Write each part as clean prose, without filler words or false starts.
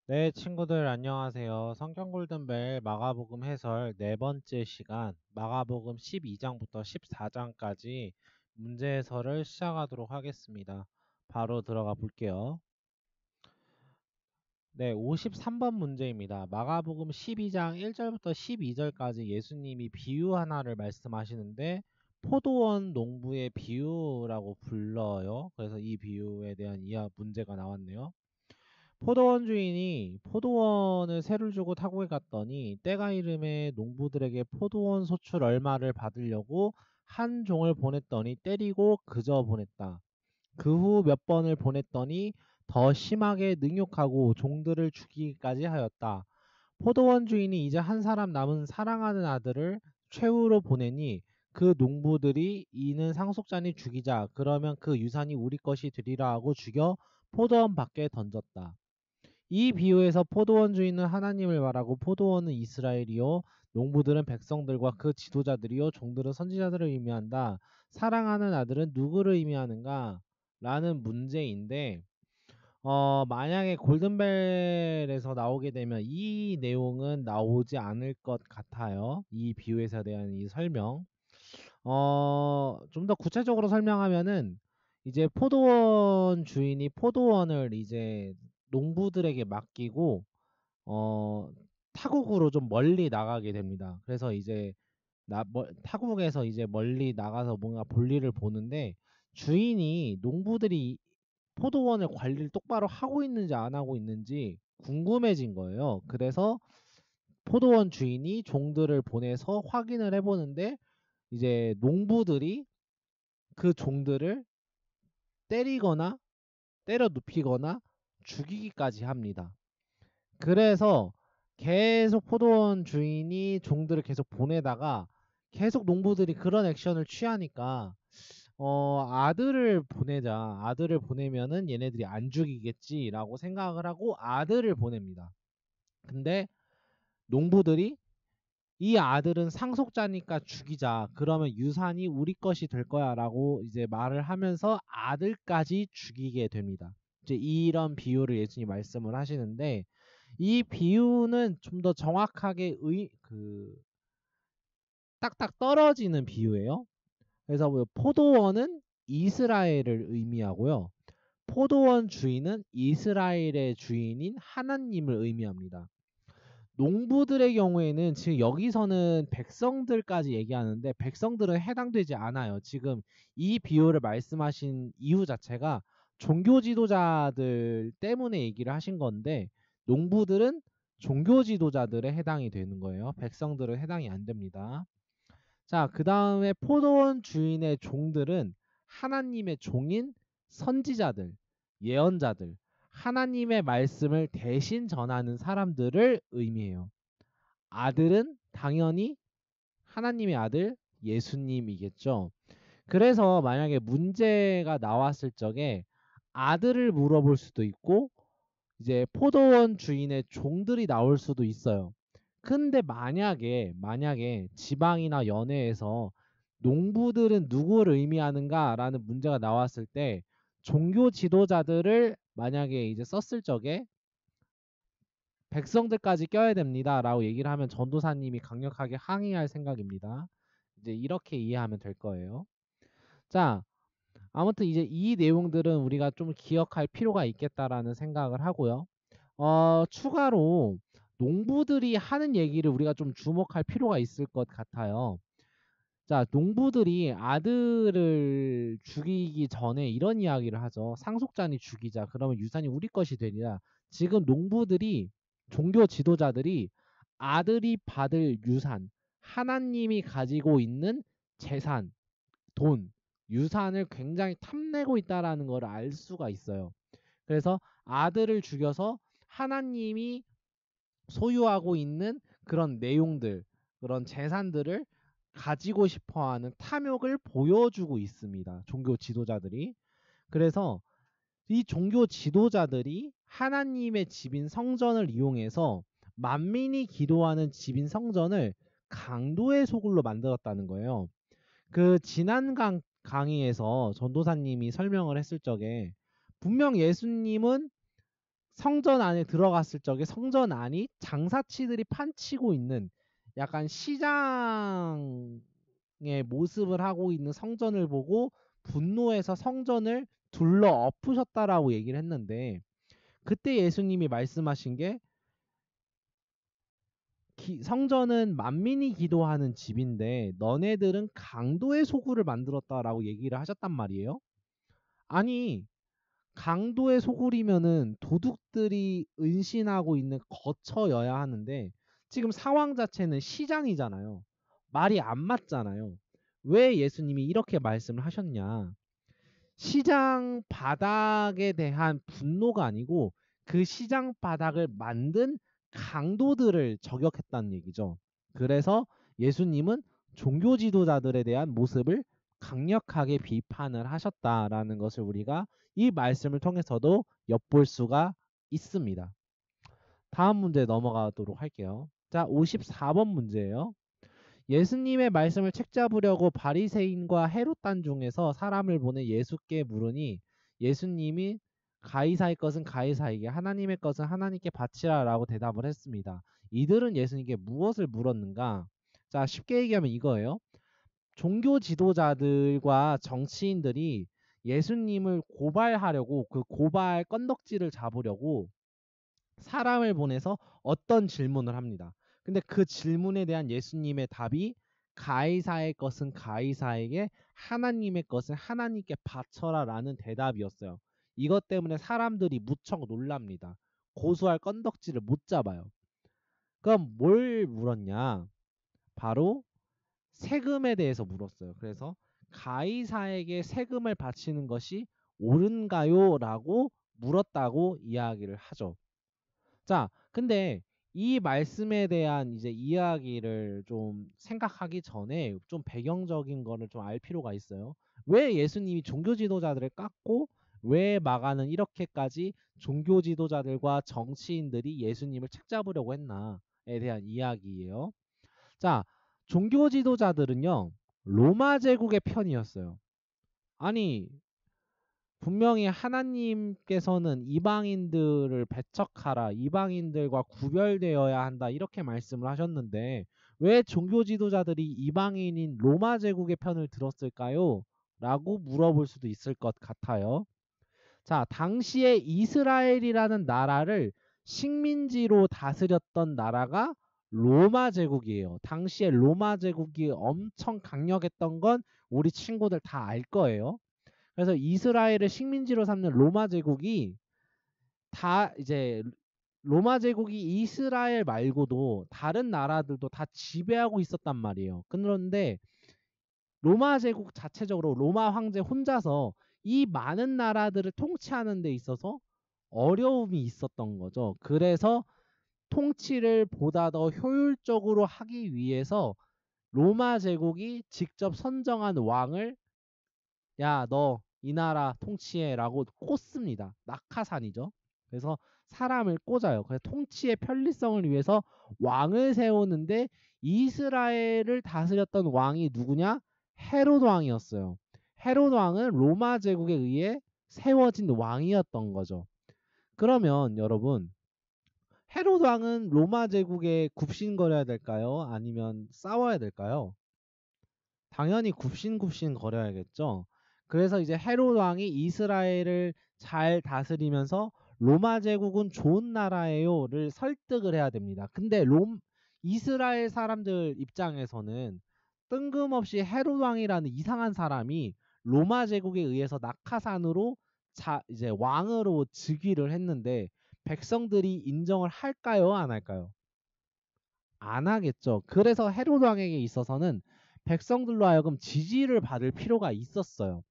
네, 친구들 안녕하세요. 성경 골든벨 마가복음 해설 네 번째 시간 마가복음 12장부터 14장까지 문제 해설을 시작하도록 하겠습니다. 바로 들어가 볼게요. 네, 53번 문제입니다. 마가복음 12장 1절부터 12절까지 예수님이 비유 하나를 말씀하시는데 포도원 농부의 비유라고 불러요. 그래서 이 비유에 대한 이하 문제가 나왔네요. 포도원 주인이 포도원을 세를 주고 타국에 갔더니 때가 이름에 농부들에게 포도원 소출 얼마를 받으려고 한 종을 보냈더니 때리고 그저 보냈다. 그 후 몇 번을 보냈더니 더 심하게 능욕하고 종들을 죽이기까지 하였다. 포도원 주인이 이제 한 사람 남은 사랑하는 아들을 최후로 보내니 그 농부들이 이는 상속자니 죽이자. 그러면 그 유산이 우리 것이 되리라 하고 죽여 포도원 밖에 던졌다. 이 비유에서 포도원 주인은 하나님을 말하고 포도원은 이스라엘이요 농부들은 백성들과 그 지도자들이요 종들은 선지자들을 의미한다. 사랑하는 아들은 누구를 의미하는가? 라는 문제인데 만약에 골든벨에서 나오게 되면 이 내용은 나오지 않을 것 같아요. 이 비유에서 대한 이 설명. 좀 더 구체적으로 설명하면은 이제 포도원 주인이 포도원을 이제 농부들에게 맡기고 어 타국으로 좀 멀리 나가게 됩니다. 그래서 이제 타국에서 이제 멀리 나가서 뭔가 볼일을 보는데 주인이 농부들이 포도원을 관리를 똑바로 하고 있는지 안 하고 있는지 궁금해진 거예요. 그래서 포도원 주인이 종들을 보내서 확인을 해보는데 이제 농부들이 그 종들을 때리거나 때려 눕히거나 죽이기까지 합니다. 그래서 계속 포도원 주인이 종들을 계속 보내다가 계속 농부들이 그런 액션을 취하니까 아들을 보내자. 아들을 보내면은 얘네들이 안 죽이겠지라고 생각을 하고 아들을 보냅니다. 근데 농부들이 이 아들은 상속자니까 죽이자. 그러면 유산이 우리 것이 될 거야라고 이제 말을 하면서 아들까지 죽이게 됩니다. 이제 이런 비유를 예수님이 말씀을 하시는데 이 비유는 좀 더 정확하게 딱딱 떨어지는 비유예요. 그래서 포도원은 이스라엘을 의미하고요. 포도원 주인은 이스라엘의 주인인 하나님을 의미합니다. 농부들의 경우에는 지금 여기서는 백성들까지 얘기하는데 백성들은 해당되지 않아요. 지금 이 비유를 말씀하신 이유 자체가 종교 지도자들 때문에 얘기를 하신 건데 농부들은 종교 지도자들에 해당이 되는 거예요. 백성들은 해당이 안 됩니다. 자, 그 다음에 포도원 주인의 종들은 하나님의 종인 선지자들, 예언자들, 하나님의 말씀을 대신 전하는 사람들을 의미해요. 아들은 당연히 하나님의 아들 예수님이겠죠. 그래서 만약에 문제가 나왔을 적에 아들을 물어볼 수도 있고 이제 포도원 주인의 종들이 나올 수도 있어요. 근데 만약에 지방이나 연회에서 농부들은 누구를 의미하는가라는 문제가 나왔을 때 종교 지도자들을 만약에 이제 썼을 적에 백성들까지 껴야 됩니다라고 얘기를 하면 전도사님이 강력하게 항의할 생각입니다. 이제 이렇게 이해하면 될 거예요. 자, 아무튼 이제 이 내용들은 우리가 좀 기억할 필요가 있겠다라는 생각을 하고요. 추가로 농부들이 하는 얘기를 우리가 좀 주목할 필요가 있을 것 같아요. 자, 농부들이 아들을 죽이기 전에 이런 이야기를 하죠. 상속자니 죽이자. 그러면 유산이 우리 것이 되리라. 지금 농부들이 종교 지도자들이 아들이 받을 유산, 하나님이 가지고 있는 재산, 돈, 유산을 굉장히 탐내고 있다라는 걸 알 수가 있어요. 그래서 아들을 죽여서 하나님이 소유하고 있는 그런 내용들, 그런 재산들을 가지고 싶어 하는 탐욕을 보여주고 있습니다. 종교 지도자들이. 그래서 이 종교 지도자들이 하나님의 집인 성전을 이용해서 만민이 기도하는 집인 성전을 강도의 소굴로 만들었다는 거예요. 그 지난 강의에서 전도사님이 설명을 했을 적에 분명 예수님은 성전 안에 들어갔을 적에 성전 안이 장사치들이 판치고 있는 약간 시장의 모습을 하고 있는 성전을 보고 분노해서 성전을 둘러 엎으셨다라고 얘기를 했는데, 그때 예수님이 말씀하신 게 성전은 만민이 기도하는 집인데 너네들은 강도의 소굴을 만들었다라고 얘기를 하셨단 말이에요. 아니, 강도의 소굴이면은 도둑들이 은신하고 있는 거처여야 하는데 지금 상황 자체는 시장이잖아요. 말이 안 맞잖아요. 왜 예수님이 이렇게 말씀을 하셨냐? 시장 바닥에 대한 분노가 아니고 그 시장 바닥을 만든 강도들을 저격했다는 얘기죠. 그래서 예수님은 종교 지도자들에 대한 모습을 강력하게 비판을 하셨다라는 것을 우리가 이 말씀을 통해서도 엿볼 수가 있습니다. 다음 문제 넘어가도록 할게요. 자, 54번 문제예요. 예수님의 말씀을 책잡으려고 바리새인과 헤롯단 중에서 사람을 보내 예수께 물으니 예수님이 가이사의 것은 가이사에게, 하나님의 것은 하나님께 바치라라고 대답을 했습니다. 이들은 예수님께 무엇을 물었는가? 자, 쉽게 얘기하면 이거예요. 종교 지도자들과 정치인들이 예수님을 고발하려고, 그 고발 건덕지를 잡으려고 사람을 보내서 어떤 질문을 합니다. 근데 그 질문에 대한 예수님의 답이 가이사의 것은 가이사에게, 하나님의 것은 하나님께 바쳐라라는 대답이었어요. 이것 때문에 사람들이 무척 놀랍니다. 고소할 건덕지를 못 잡아요. 그럼 뭘 물었냐? 바로 세금에 대해서 물었어요. 그래서 가이사에게 세금을 바치는 것이 옳은가요? 라고 물었다고 이야기를 하죠. 자, 근데 이 말씀에 대한 이제 이야기를 좀 생각하기 전에 좀 배경적인 거를 좀 알 필요가 있어요. 왜 예수님이 종교 지도자들을 깎고 왜 마가는 이렇게까지 종교 지도자들과 정치인들이 예수님을 책잡으려고 했나에 대한 이야기예요. 자, 종교 지도자들은요, 로마 제국의 편이었어요. 아니, 분명히 하나님께서는 이방인들을 배척하라, 이방인들과 구별되어야 한다, 이렇게 말씀을 하셨는데 왜 종교 지도자들이 이방인인 로마 제국의 편을 들었을까요? 라고 물어볼 수도 있을 것 같아요. 자, 당시에 이스라엘이라는 나라를 식민지로 다스렸던 나라가 로마 제국이에요. 당시에 로마 제국이 엄청 강력했던 건 우리 친구들 다 알 거예요. 그래서 이스라엘을 식민지로 삼는 로마 제국이 다 이제 로마 제국이 이스라엘 말고도 다른 나라들도 다 지배하고 있었단 말이에요. 그런데 로마 제국 자체적으로 로마 황제 혼자서 이 많은 나라들을 통치하는 데 있어서 어려움이 있었던 거죠. 그래서 통치를 보다 더 효율적으로 하기 위해서 로마 제국이 직접 선정한 왕을, 야, 너 이 나라 통치해라고 꽂습니다. 낙하산이죠. 그래서 사람을 꽂아요. 그래서 통치의 편리성을 위해서 왕을 세우는데 이스라엘을 다스렸던 왕이 누구냐? 헤롯 왕이었어요. 헤롯 왕은 로마 제국에 의해 세워진 왕이었던 거죠. 그러면 여러분, 헤롯 왕은 로마 제국에 굽신거려야 될까요? 아니면 싸워야 될까요? 당연히 굽신굽신 거려야겠죠. 그래서 이제 헤롯 왕이 이스라엘을 잘 다스리면서 로마 제국은 좋은 나라예요를 설득을 해야 됩니다. 근데 이스라엘 사람들 입장에서는 뜬금없이 헤롯 왕이라는 이상한 사람이 로마 제국에 의해서 낙하산으로 이제 왕으로 즉위를 했는데 백성들이 인정을 할까요? 안 할까요? 안 하겠죠. 그래서 헤롯 왕에게 있어서는 백성들로 하여금 지지를 받을 필요가 있었어요.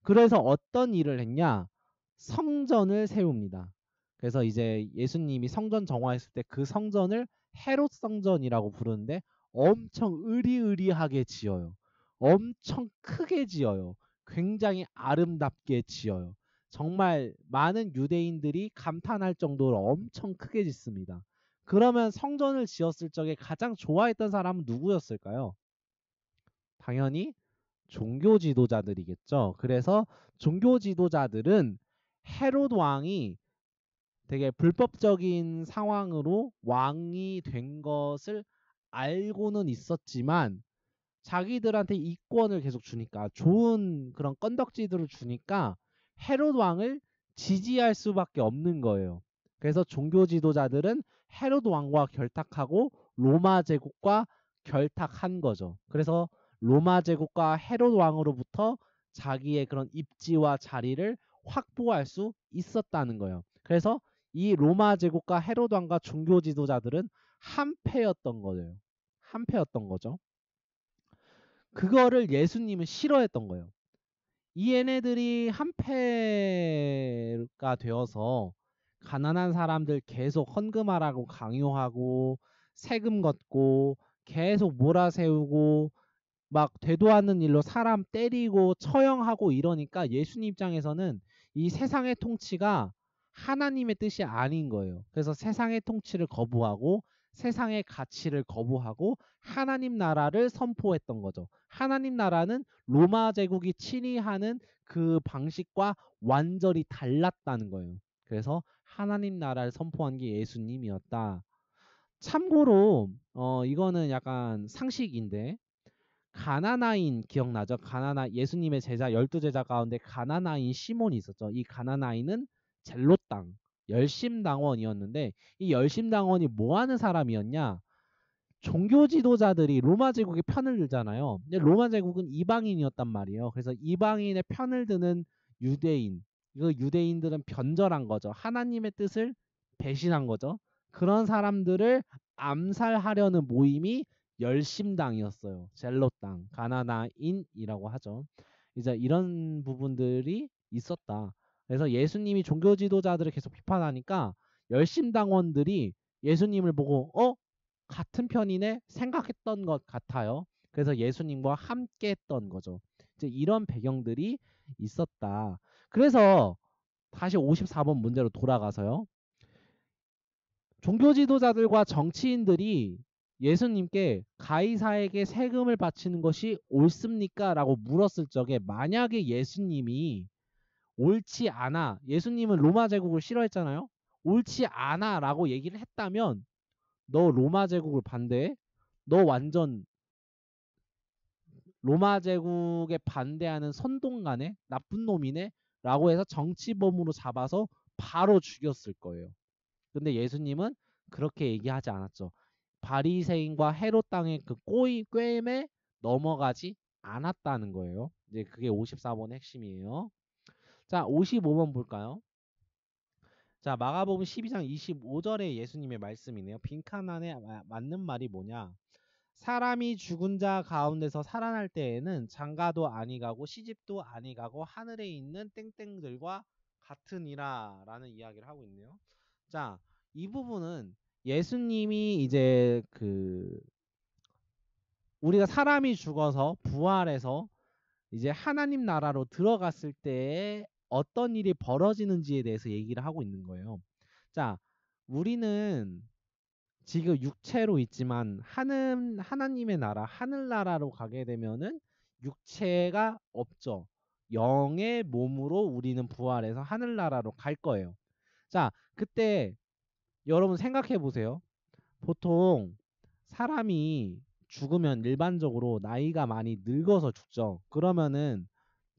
그래서 어떤 일을 했냐? 성전을 세웁니다. 그래서 이제 예수님이 성전 정화했을 때 그 성전을 헤롯 성전이라고 부르는데 엄청 으리으리하게 지어요. 엄청 크게 지어요. 굉장히 아름답게 지어요. 정말 많은 유대인들이 감탄할 정도로 엄청 크게 짓습니다. 그러면 성전을 지었을 적에 가장 좋아했던 사람은 누구였을까요? 당연히 종교 지도자들이겠죠. 그래서 종교 지도자들은 헤롯 왕이 되게 불법적인 상황으로 왕이 된 것을 알고는 있었지만 자기들한테 이권을 계속 주니까 좋은 그런 건덕지들을 주니까 헤롯 왕을 지지할 수밖에 없는 거예요. 그래서 종교 지도자들은 헤롯 왕과 결탁하고 로마 제국과 결탁한 거죠. 그래서 로마 제국과 헤롯 왕으로부터 자기의 그런 입지와 자리를 확보할 수 있었다는 거예요. 그래서 이 로마 제국과 헤롯 왕과 종교 지도자들은 한패였던 거예요. 한패였던 거죠. 그거를 예수님은 싫어했던 거예요. 이 얘네들이 한패가 되어서 가난한 사람들 계속 헌금하라고 강요하고 세금 걷고 계속 몰아세우고 막 되도 않는 일로 사람 때리고 처형하고 이러니까 예수님 입장에서는 이 세상의 통치가 하나님의 뜻이 아닌 거예요. 그래서 세상의 통치를 거부하고 세상의 가치를 거부하고 하나님 나라를 선포했던 거죠. 하나님 나라는 로마 제국이 치리하는 그 방식과 완전히 달랐다는 거예요. 그래서 하나님 나라를 선포한 게 예수님이었다. 참고로 이거는 약간 상식인데 가나나인 기억나죠? 예수님의 제자 12제자 가운데 가나나인 시몬이 있었죠. 이 가나나인은 젤롯 땅 열심당원이었는데 이 열심당원이 뭐 하는 사람이었냐? 종교 지도자들이 로마 제국의 편을 들잖아요. 근데 로마 제국은 이방인이었단 말이에요. 그래서 이방인의 편을 드는 유대인, 이거 유대인들은 변절한 거죠. 하나님의 뜻을 배신한 거죠. 그런 사람들을 암살하려는 모임이 열심당이었어요. 젤롯당, 가나나인이라고 하죠. 이제 이런 부분들이 있었다. 그래서 예수님이 종교 지도자들을 계속 비판하니까 열심당원들이 예수님을 보고 같은 편이네 생각했던 것 같아요. 그래서 예수님과 함께 했던 거죠. 이제 이런 배경들이 있었다. 그래서 다시 54번 문제로 돌아가서요. 종교 지도자들과 정치인들이 예수님께 가이사에게 세금을 바치는 것이 옳습니까? 라고 물었을 적에 만약에 예수님이 옳지 않아, 예수님은 로마 제국을 싫어했잖아요. 옳지 않아 라고 얘기를 했다면 너 로마 제국을 반대해? 너 완전 로마 제국에 반대하는 선동가네? 나쁜 놈이네? 라고 해서 정치범으로 잡아서 바로 죽였을 거예요. 근데 예수님은 그렇게 얘기하지 않았죠. 바리새인과 헤롯 땅의 그 꾀임에 넘어가지 않았다는 거예요. 이제 그게 54번 핵심이에요. 자, 55번 볼까요? 자, 마가복음 12장 25절에 예수님의 말씀이네요. 빈칸 안에 맞는 말이 뭐냐? 사람이 죽은 자 가운데서 살아날 때에는 장가도 아니가고 시집도 아니가고 하늘에 있는 땡땡들과 같으니라 라는 이야기를 하고 있네요. 자, 이 부분은 예수님이 이제 우리가 사람이 죽어서 부활해서 이제 하나님 나라로 들어갔을 때 어떤 일이 벌어지는지에 대해서 얘기를 하고 있는 거예요. 자, 우리는 지금 육체로 있지만 하나님의 나라, 하늘나라로 가게 되면은 육체가 없죠. 영의 몸으로 우리는 부활해서 하늘나라로 갈 거예요. 자, 그때 여러분 생각해 보세요. 보통 사람이 죽으면 일반적으로 나이가 많이 늙어서 죽죠. 그러면은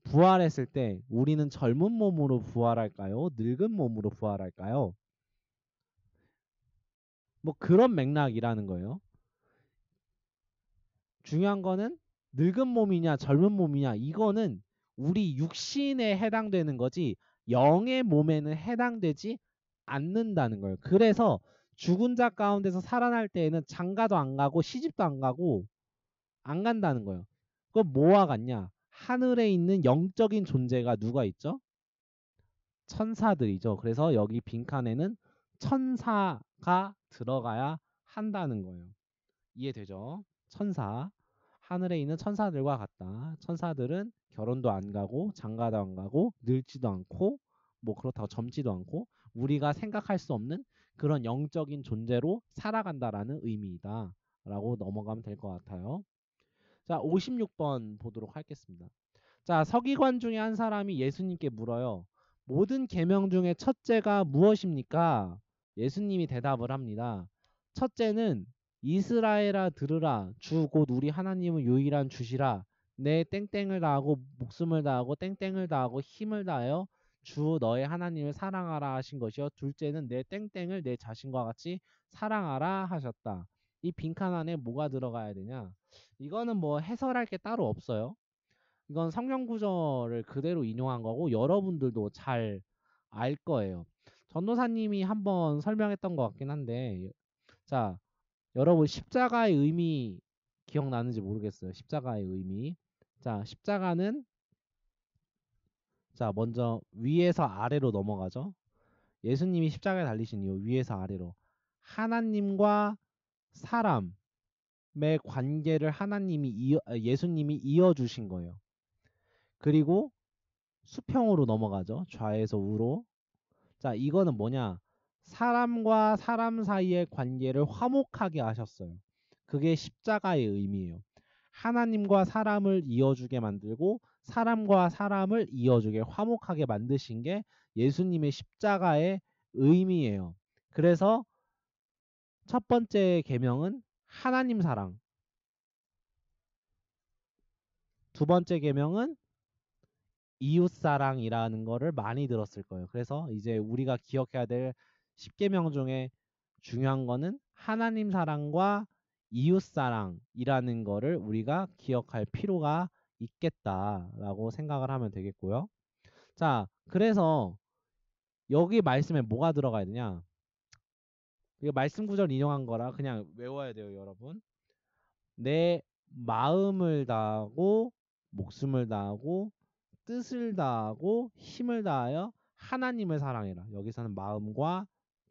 부활했을 때 우리는 젊은 몸으로 부활할까요? 늙은 몸으로 부활할까요? 뭐 그런 맥락이라는 거예요. 중요한 거는 늙은 몸이냐 젊은 몸이냐 이거는 우리 육신에 해당되는 거지 영의 몸에는 해당되지 않는다는 거예요. 그래서 죽은 자 가운데서 살아날 때에는 장가도 안 가고 시집도 안 가고 안 간다는 거예요. 그럼 뭐와 같냐? 하늘에 있는 영적인 존재가 누가 있죠? 천사들이죠. 그래서 여기 빈칸에는 천사가 들어가야 한다는 거예요. 이해되죠? 천사. 하늘에 있는 천사들과 같다. 천사들은 결혼도 안 가고 장가도 안 가고 늙지도 않고 뭐 그렇다고 젊지도 않고 우리가 생각할 수 없는 그런 영적인 존재로 살아간다라는 의미이다. 라고 넘어가면 될 것 같아요. 자, 56번 보도록 하겠습니다. 자, 서기관 중에 한 사람이 예수님께 물어요. 모든 계명 중에 첫째가 무엇입니까? 예수님이 대답을 합니다. 첫째는 이스라엘아 들으라. 주 곧 우리 하나님은 유일한 주시라. 내 땡땡을 다하고 목숨을 다하고 땡땡을 다하고 힘을 다하여 주 너의 하나님을 사랑하라 하신 것이요. 둘째는 내 땡땡을 내 자신과 같이 사랑하라 하셨다. 이 빈칸 안에 뭐가 들어가야 되냐? 이거는 뭐 해설할 게 따로 없어요. 이건 성경 구절을 그대로 인용한 거고 여러분들도 잘 알 거예요. 전도사님이 한번 설명했던 것 같긴 한데, 자, 여러분 십자가의 의미 기억나는지 모르겠어요. 십자가의 의미. 자, 십자가는, 자, 먼저 위에서 아래로 넘어가죠. 예수님이 십자가에 달리신 이유, 위에서 아래로 하나님과 사람의 관계를 예수님이 이어주신 거예요. 그리고 수평으로 넘어가죠. 좌에서 우로. 자, 이거는 뭐냐? 사람과 사람 사이의 관계를 화목하게 하셨어요. 그게 십자가의 의미예요. 하나님과 사람을 이어주게 만들고 사람과 사람을 이어주게 화목하게 만드신 게 예수님의 십자가의 의미예요. 그래서 첫 번째 계명은 하나님 사랑. 두 번째 계명은 이웃사랑이라는 거를 많이 들었을 거예요. 그래서 이제 우리가 기억해야 될 10계명 중에 중요한 거는 하나님 사랑과 이웃사랑이라는 거를 우리가 기억할 필요가 있겠다라고 생각을 하면 되겠고요. 자, 그래서 여기 말씀에 뭐가 들어가야 되냐? 이거 말씀 구절 인용한 거라 그냥 외워야 돼요, 여러분. 내 마음을 다하고 목숨을 다하고 뜻을 다하고 힘을 다하여 하나님을 사랑해라. 여기서는 마음과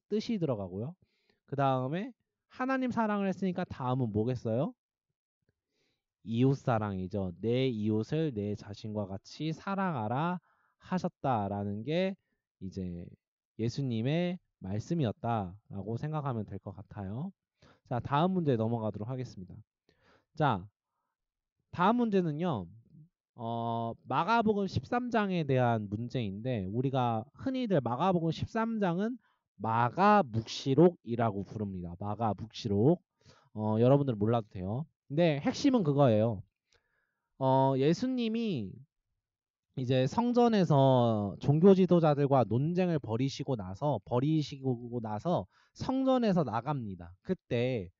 뜻이 들어가고요. 그 다음에 하나님 사랑을 했으니까 다음은 뭐겠어요? 이웃 사랑이죠. 내 이웃을 내 자신과 같이 사랑하라 하셨다라는 게 이제 예수님의 말씀이었다라고 생각하면 될 것 같아요. 자, 다음 문제 넘어가도록 하겠습니다. 자, 다음 문제는요. 마가복음 13장에 대한 문제인데 우리가 흔히들 마가복음 13장은 마가묵시록이라고 부릅니다. 마가묵시록. 여러분들 몰라도 돼요. 근데 핵심은 그거예요. 예수님이 이제 성전에서 종교 지도자들과 논쟁을 벌이시고 나서 성전에서 나갑니다. 그때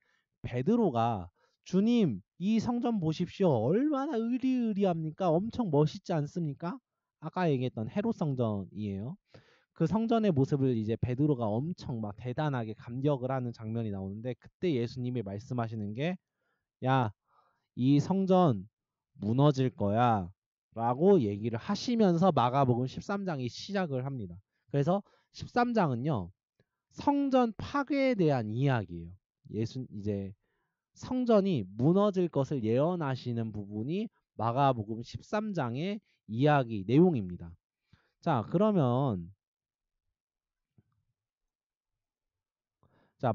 베드로가 주님, 이 성전 보십시오. 얼마나 으리으리합니까? 엄청 멋있지 않습니까? 아까 얘기했던 헤롯 성전이에요. 그 성전의 모습을 이제 베드로가 엄청 막 대단하게 감격을 하는 장면이 나오는데 그때 예수님이 말씀하시는 게 야, 이 성전 무너질 거야 라고 얘기를 하시면서 마가복음 13장이 시작을 합니다. 그래서 13장은요. 성전 파괴에 대한 이야기예요. 이제 성전이 무너질 것을 예언하시는 부분이 마가복음 13장의 이야기 내용입니다. 자, 그러면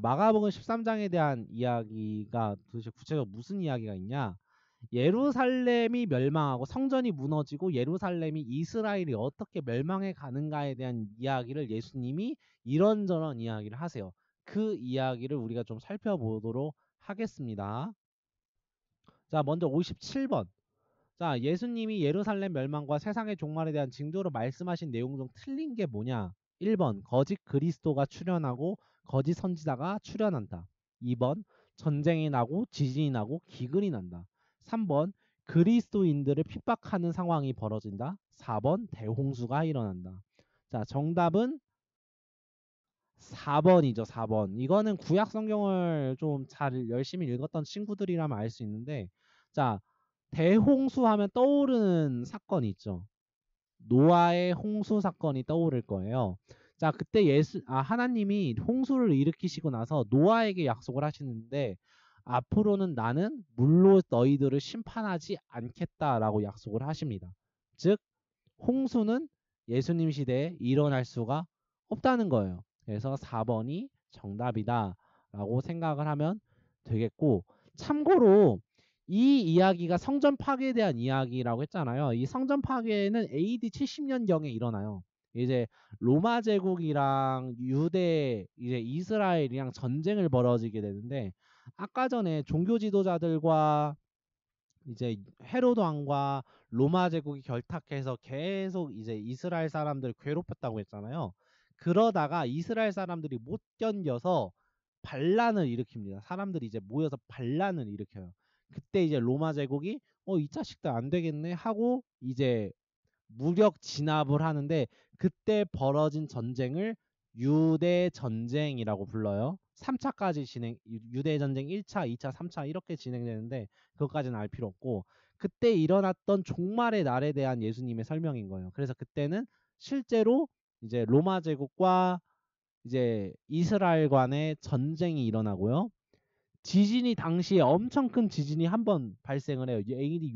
마가복음 13장에 대한 이야기가 도대체 구체적으로 무슨 이야기가 있냐? 예루살렘이 멸망하고 성전이 무너지고 예루살렘이 이스라엘이 어떻게 멸망해 가는가에 대한 이야기를 예수님이 이런저런 이야기를 하세요. 그 이야기를 우리가 좀 살펴보도록 하겠습니다. 자, 먼저 57번. 자, 예수님이 예루살렘 멸망과 세상의 종말에 대한 징조로 말씀하신 내용 중 틀린 게 뭐냐? 1번 거짓 그리스도가 출현하고 거짓 선지자가 출현한다. 2번 전쟁이 나고 지진이 나고 기근이 난다. 3번 그리스도인들을 핍박하는 상황이 벌어진다. 4번 대홍수가 일어난다. 자, 정답은 4번이죠. 4번. 이거는 구약 성경을 좀 잘 열심히 읽었던 친구들이라면 알 수 있는데, 자, 대홍수 하면 떠오르는 사건이 있죠. 노아의 홍수 사건이 떠오를 거예요. 자, 그때 하나님이 홍수를 일으키시고 나서 노아에게 약속을 하시는데 앞으로는 나는 물로 너희들을 심판하지 않겠다라고 약속을 하십니다. 즉 홍수는 예수님 시대에 일어날 수가 없다는 거예요. 그래서 4번이 정답이다 라고 생각을 하면 되겠고, 참고로 이 이야기가 성전 파괴에 대한 이야기라고 했잖아요. 이 성전 파괴는 AD 70년경에 일어나요. 이제 로마 제국이랑 유대 이제 이스라엘이랑 전쟁을 벌어지게 되는데 아까 전에 종교 지도자들과 이제 헤로드 왕과 로마 제국이 결탁해서 계속 이제 이스라엘 사람들을 괴롭혔다고 했잖아요. 그러다가 이스라엘 사람들이 못 견뎌서 반란을 일으킵니다. 사람들이 이제 모여서 반란을 일으켜요. 그때 이제 로마 제국이 이 자식들 안 되겠네 하고 이제 무력 진압을 하는데 그때 벌어진 전쟁을 유대 전쟁이라고 불러요. 3차까지 유대 전쟁 1차, 2차, 3차 이렇게 진행되는데 그것까지는 알 필요 없고 그때 일어났던 종말의 날에 대한 예수님의 설명인 거예요. 그래서 그때는 실제로 이제 로마 제국과 이제 이스라엘 간의 전쟁이 일어나고요. 지진이 당시에 엄청 큰 지진이 한 번 발생을 해요. AD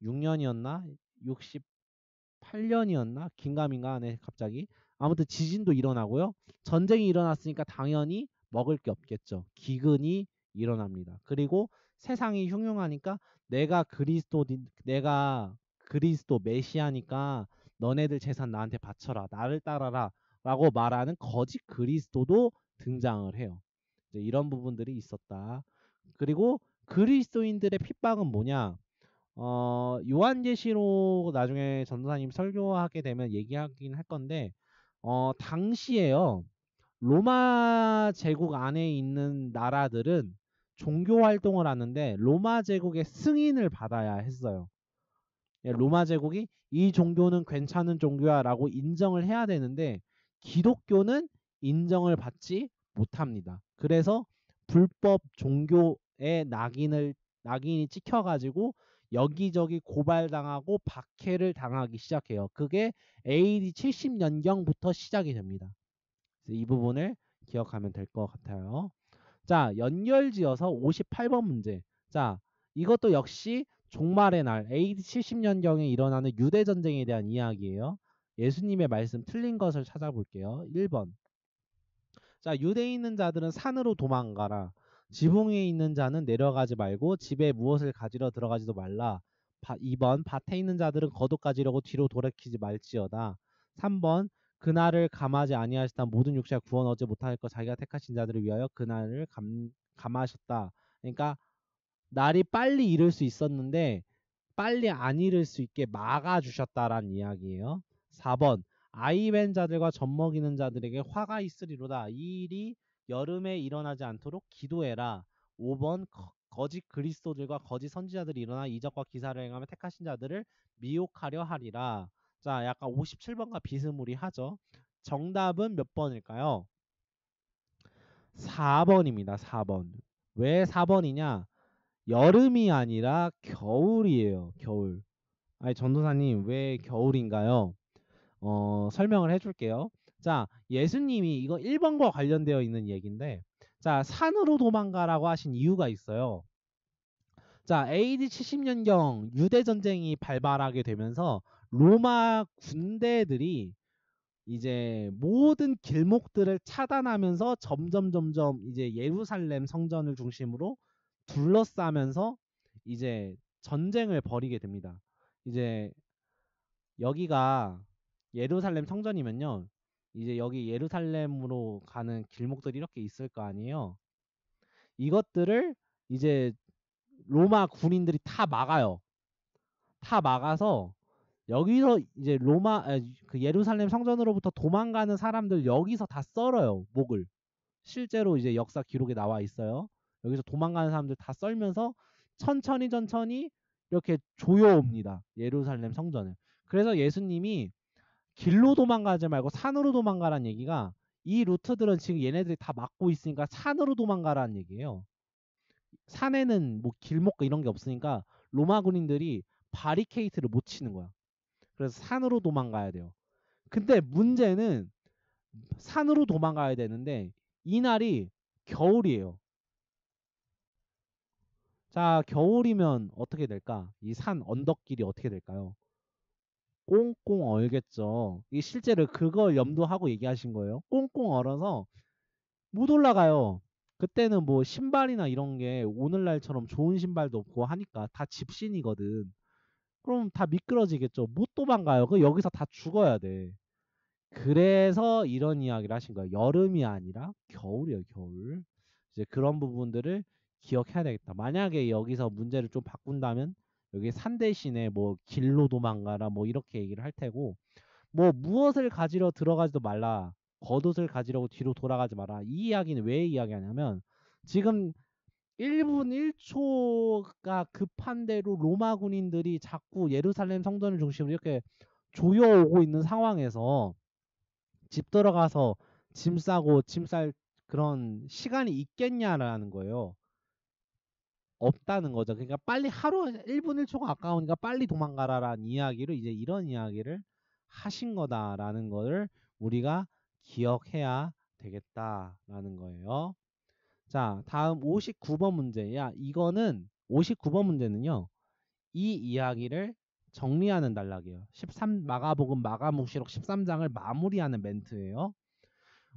66년이었나? 68년이었나? 긴가민가 하네 갑자기. 아무튼 지진도 일어나고요. 전쟁이 일어났으니까 당연히 먹을 게 없겠죠. 기근이 일어납니다. 그리고 세상이 흉흉하니까 내가 그리스도 메시아니까 너네들 재산 나한테 바쳐라. 나를 따라라. 라고 말하는 거짓 그리스도도 등장을 해요. 이제 이런 부분들이 있었다. 그리고 그리스도인들의 핍박은 뭐냐? 요한계시록 나중에 전도사님 설교하게 되면 얘기하긴 할 건데, 당시에요. 로마 제국 안에 있는 나라들은 종교 활동을 하는데 로마 제국의 승인을 받아야 했어요. 로마 제국이 이 종교는 괜찮은 종교야라고 인정을 해야 되는데 기독교는 인정을 받지 못합니다. 그래서 불법 종교의 낙인이 찍혀가지고 여기저기 고발당하고 박해를 당하기 시작해요. 그게 AD 70년경부터 시작이 됩니다. 이 부분을 기억하면 될 것 같아요. 자, 연결지어서 58번 문제. 자, 이것도 역시 종말의 날 AD 70년경에 일어나는 유대 전쟁에 대한 이야기예요. 예수님의 말씀 틀린 것을 찾아볼게요. 1번. 자, 유대에 있는 자들은 산으로 도망가라. 지붕 위에 있는 자는 내려가지 말고 집에 무엇을 가지러 들어가지도 말라. 2번. 밭에 있는 자들은 겉옷 가지려고 뒤로 돌이키지 말지어다. 3번. 그날을 감하지 아니하시다 모든 육체가 구원 얻지 못할 것 자기가 택하신 자들을 위하여 그날을 감하셨다. 그러니까 날이 빨리 이를 수 있었는데 빨리 안 이를 수 있게 막아주셨다라는 이야기예요. 4번. 아이 뵌 자들과 젖먹이는 자들에게 화가 있으리로다. 이 일이 여름에 일어나지 않도록 기도해라. 5번. 거짓 그리스도들과 거짓 선지자들이 일어나 이적과 기사를 행하며 택하신 자들을 미혹하려 하리라. 자, 약간 57번과 비스무리하죠. 정답은 몇 번일까요? 4번입니다. 4번. 왜 4번이냐? 여름이 아니라 겨울이에요. 겨울. 아니 전도사님 왜 겨울인가요? 설명을 해줄게요. 자, 예수님이 이거 1번과 관련되어 있는 얘기인데 자, 산으로 도망가라고 하신 이유가 있어요. 자, AD 70년경 유대 전쟁이 발발하게 되면서 로마 군대들이 이제 모든 길목들을 차단하면서 점점 이제 예루살렘 성전을 중심으로 둘러싸면서 이제 전쟁을 벌이게 됩니다. 이제 여기가 예루살렘 성전이면요. 이제 여기 예루살렘으로 가는 길목들이 이렇게 있을 거 아니에요. 이것들을 이제 로마 군인들이 다 막아요. 다 막아서 여기서 이제 그 예루살렘 성전으로부터 도망가는 사람들 여기서 다 썰어요. 목을. 실제로 이제 역사 기록에 나와 있어요. 여기서 도망가는 사람들 다 썰면서 천천히 이렇게 조여옵니다. 예루살렘 성전을. 그래서 예수님이 길로 도망가지 말고 산으로 도망가라는 얘기가 이 루트들은 지금 얘네들이 다 막고 있으니까 산으로 도망가라는 얘기예요. 산에는 뭐 길목 이런 게 없으니까 로마 군인들이 바리케이트를 못 치는 거야. 그래서 산으로 도망가야 돼요. 근데 문제는 산으로 도망가야 되는데 이날이 겨울이에요. 자, 겨울이면 어떻게 될까? 이 산 언덕길이 어떻게 될까요? 꽁꽁 얼겠죠. 이 실제로 그걸 염두하고 얘기하신 거예요. 꽁꽁 얼어서 못 올라가요. 그때는 뭐 신발이나 이런 게 오늘날처럼 좋은 신발도 없고 하니까 다 집신이거든. 그럼 다 미끄러지겠죠. 못 도망가요. 그 여기서 다 죽어야 돼. 그래서 이런 이야기를 하신 거예요. 여름이 아니라 겨울이에요, 겨울. 이제 그런 부분들을 기억해야 되겠다. 만약에 여기서 문제를 좀 바꾼다면 여기 산 대신에 뭐 길로 도망가라 뭐 이렇게 얘기를 할 테고, 뭐 무엇을 가지러 들어가지도 말라, 겉옷을 가지려고 뒤로 돌아가지 마라. 이 이야기는 왜 이야기하냐면 지금 1분 1초가 급한 대로 로마 군인들이 자꾸 예루살렘 성전을 중심으로 이렇게 조여오고 있는 상황에서 집 들어가서 짐 싸고 짐 쌀 그런 시간이 있겠냐라는 거예요. 없다는 거죠. 그러니까 빨리 하루 1분 1초가 아까우니까 빨리 도망가라라는 이야기로 이제 이런 이야기를 하신 거다라는 거를 우리가 기억해야 되겠다라는 거예요. 자, 다음 59번 문제야. 이거는 59번 문제는요. 이 이야기를 정리하는 단락이에요. 13 마가복음 마가묵시록 13장을 마무리하는 멘트예요.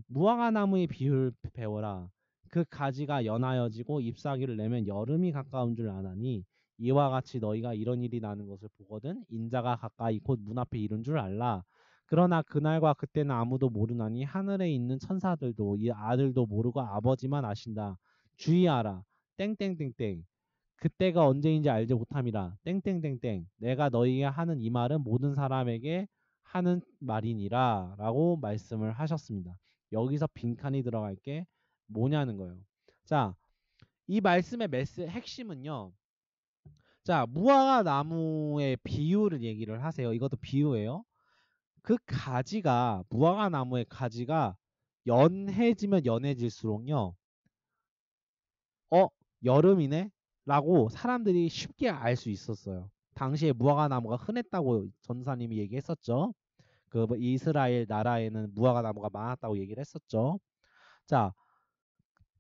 무화과 나무의 비유를 배워라. 그 가지가 연하여지고 잎사귀를 내면 여름이 가까운 줄 아나니 이와 같이 너희가 이런 일이 나는 것을 보거든 인자가 가까이 곧 문 앞에 이른 줄 알라. 그러나 그날과 그때는 아무도 모르나니 하늘에 있는 천사들도 이 아들도 모르고 아버지만 아신다. 주의하라. 땡땡땡땡. 그때가 언제인지 알지 못함이라. 땡땡땡땡. 내가 너희에게 하는 이 말은 모든 사람에게 하는 말이니라 라고 말씀을 하셨습니다. 여기서 빈칸이 들어갈 게 뭐냐는 거예요. 자, 이 말씀의 핵심은요. 자, 무화과 나무의 비유를 얘기를 하세요. 이것도 비유예요. 그 가지가 무화과 나무의 가지가 연해지면 연해질수록요. 여름이네? 라고 사람들이 쉽게 알 수 있었어요. 당시에 무화과 나무가 흔했다고 전사님이 얘기했었죠. 그 이스라엘 나라에는 무화과 나무가 많았다고 얘기를 했었죠. 자,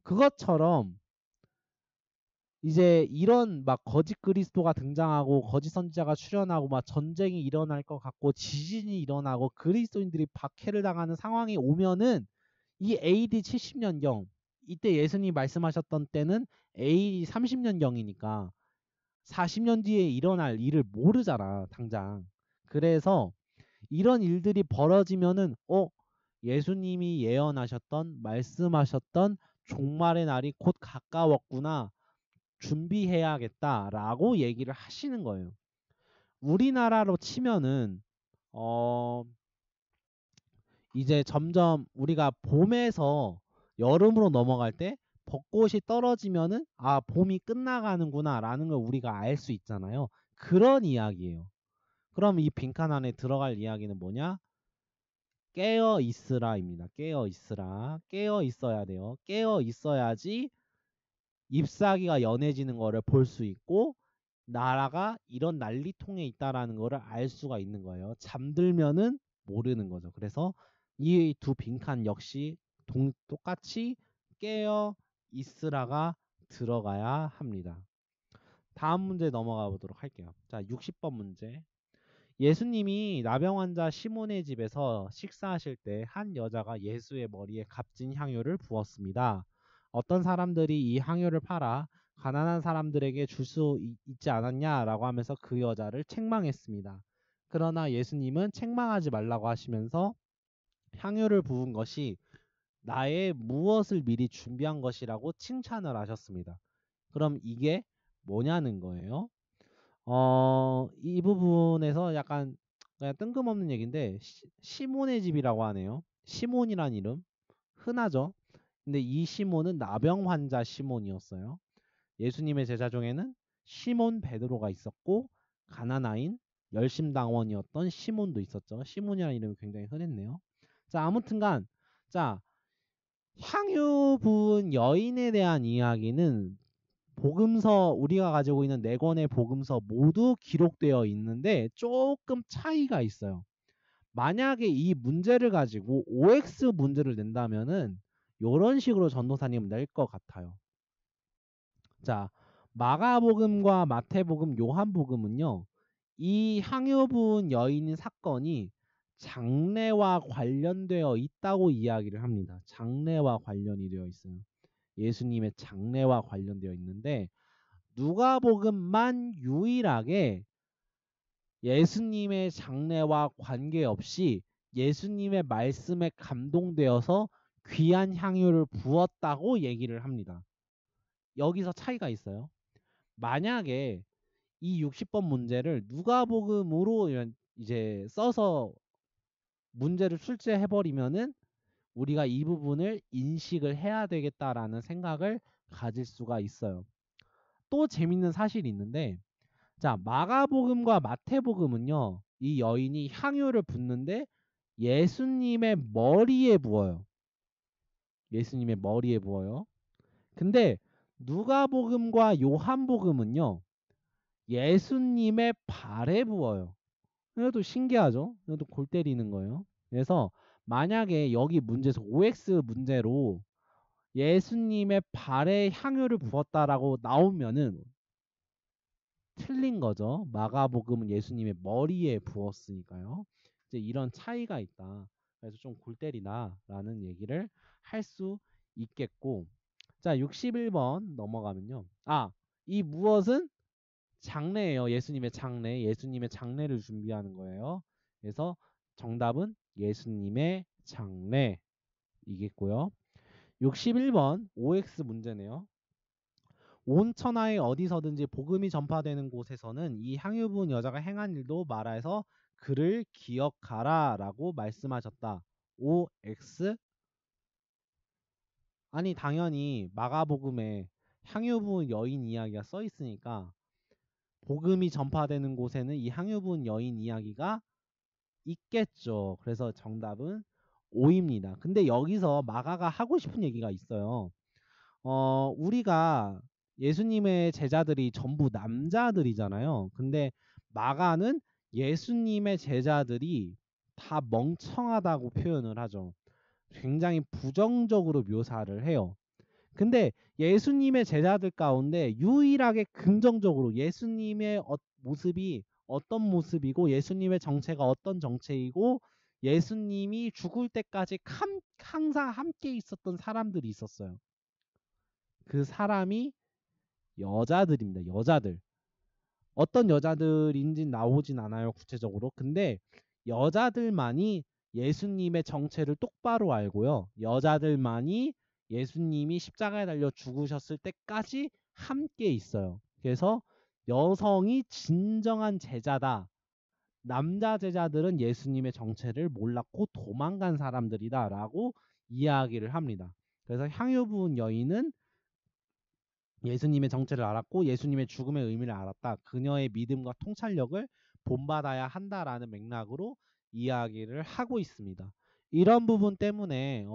그것처럼 이제 이런 막 거짓 그리스도가 등장하고 거짓 선지자가 출현하고 막 전쟁이 일어날 것 같고 지진이 일어나고 그리스도인들이 박해를 당하는 상황이 오면은 이 AD 70년경 이때 예수님이 말씀하셨던 때는 AD 30년경이니까 40년 뒤에 일어날 일을 모르잖아 당장. 그래서 이런 일들이 벌어지면은 예수님이 예언하셨던 말씀하셨던 종말의 날이 곧 가까웠구나. 준비해야겠다라고 얘기를 하시는 거예요. 우리나라로 치면은 이제 점점 우리가 봄에서 여름으로 넘어갈 때 벚꽃이 떨어지면은 봄이 끝나가는구나라는 걸 우리가 알 수 있잖아요. 그런 이야기예요. 그럼 이 빈칸 안에 들어갈 이야기는 뭐냐? 깨어 있으라입니다. 깨어 있으라. 깨어 있어야 돼요. 깨어 있어야지 잎사귀가 연해지는 거를 볼 수 있고 나라가 이런 난리통에 있다라는 거를 알 수가 있는 거예요. 잠들면은 모르는 거죠. 그래서 이 두 빈칸 역시 똑같이 깨어 있으라가 들어가야 합니다. 다음 문제 넘어가 보도록 할게요. 자, 60번 문제. 예수님이 나병 환자 시몬의 집에서 식사하실 때 한 여자가 예수의 머리에 값진 향유를 부었습니다. 어떤 사람들이 이 향유를 팔아 가난한 사람들에게 줄 수 있지 않았냐라고 하면서 그 여자를 책망했습니다. 그러나 예수님은 책망하지 말라고 하시면서 향유를 부은 것이 나의 무엇을 미리 준비한 것이라고 칭찬을 하셨습니다. 그럼 이게 뭐냐는 거예요. 이 부분에서 약간 그냥 뜬금없는 얘기인데 시몬의 집이라고 하네요. 시몬이란 이름 흔하죠. 근데 이 시몬은 나병 환자 시몬이었어요. 예수님의 제자 중에는 시몬 베드로가 있었고 가나나인 열심당원이었던 시몬도 있었죠. 시몬이라는 이름이 굉장히 흔했네요. 자, 아무튼간 자, 향유 부은 여인에 대한 이야기는 복음서 우리가 가지고 있는 4권의 복음서 모두 기록되어 있는데 조금 차이가 있어요. 만약에 이 문제를 가지고 OX 문제를 낸다면은 이런 식으로 전도사님 낼 것 같아요. 자, 마가복음과 마태복음, 요한복음은요. 이 향유 부은 여인의 사건이 장례와 관련되어 있다고 이야기를 합니다. 장례와 관련이 되어 있어요. 예수님의 장례와 관련되어 있는데 누가복음만 유일하게 예수님의 장례와 관계없이 예수님의 말씀에 감동되어서 귀한 향유를 부었다고 얘기를 합니다. 여기서 차이가 있어요. 만약에 이 60번 문제를 누가복음으로 이제 써서 문제를 출제해 버리면은 우리가 이 부분을 인식을 해야 되겠다라는 생각을 가질 수가 있어요. 또 재밌는 사실이 있는데, 자, 마가복음과 마태복음은요, 이 여인이 향유를 붓는데 예수님의 머리에 부어요. 예수님의 머리에 부어요. 근데 누가복음과 요한복음은요, 예수님의 발에 부어요. 이것도 신기하죠? 이것도 골 때리는 거예요. 그래서 만약에 여기 문제에서 OX 문제로 예수님의 발에 향유를 부었다라고 나오면은 틀린 거죠. 마가복음은 예수님의 머리에 부었으니까요. 이제 이런 차이가 있다. 그래서 좀 골 때리다라는 얘기를 할 수 있겠고. 자, 61번 넘어가면요. 이 무엇은 장례예요. 예수님의 장례. 예수님의 장례를 준비하는 거예요. 그래서 정답은 예수님의 장례이겠고요. 61번 OX 문제네요. 온 천하에 어디서든지 복음이 전파되는 곳에서는 이 향유 부은 여자가 행한 일도 말하여서 그를 기억하라 라고 말씀하셨다. OX? 아니 당연히 마가복음에 향유 부은 여인 이야기가 써 있으니까 복음이 전파되는 곳에는 이 향유 부은 여인 이야기가 있겠죠. 그래서 정답은 O입니다. 근데 여기서 마가가 하고 싶은 얘기가 있어요. 우리가 예수님의 제자들이 전부 남자들이잖아요. 근데 마가는 예수님의 제자들이 다 멍청하다고 표현을 하죠. 굉장히 부정적으로 묘사를 해요. 근데 예수님의 제자들 가운데 유일하게 긍정적으로 예수님의 모습이 어떤 모습이고 예수님의 정체가 어떤 정체이고 예수님이 죽을 때까지 항상 함께 있었던 사람들이 있었어요. 그 사람이 여자들입니다. 여자들. 어떤 여자들인지 나오진 않아요. 구체적으로. 근데 여자들만이 예수님의 정체를 똑바로 알고요. 여자들만이 예수님이 십자가에 달려 죽으셨을 때까지 함께 있어요. 그래서 여성이 진정한 제자다. 남자 제자들은 예수님의 정체를 몰랐고 도망간 사람들이다 라고 이야기를 합니다. 그래서 향유 부은 여인은 예수님의 정체를 알았고 예수님의 죽음의 의미를 알았다. 그녀의 믿음과 통찰력을 본받아야 한다라는 맥락으로 이야기를 하고 있습니다. 이런 부분 때문에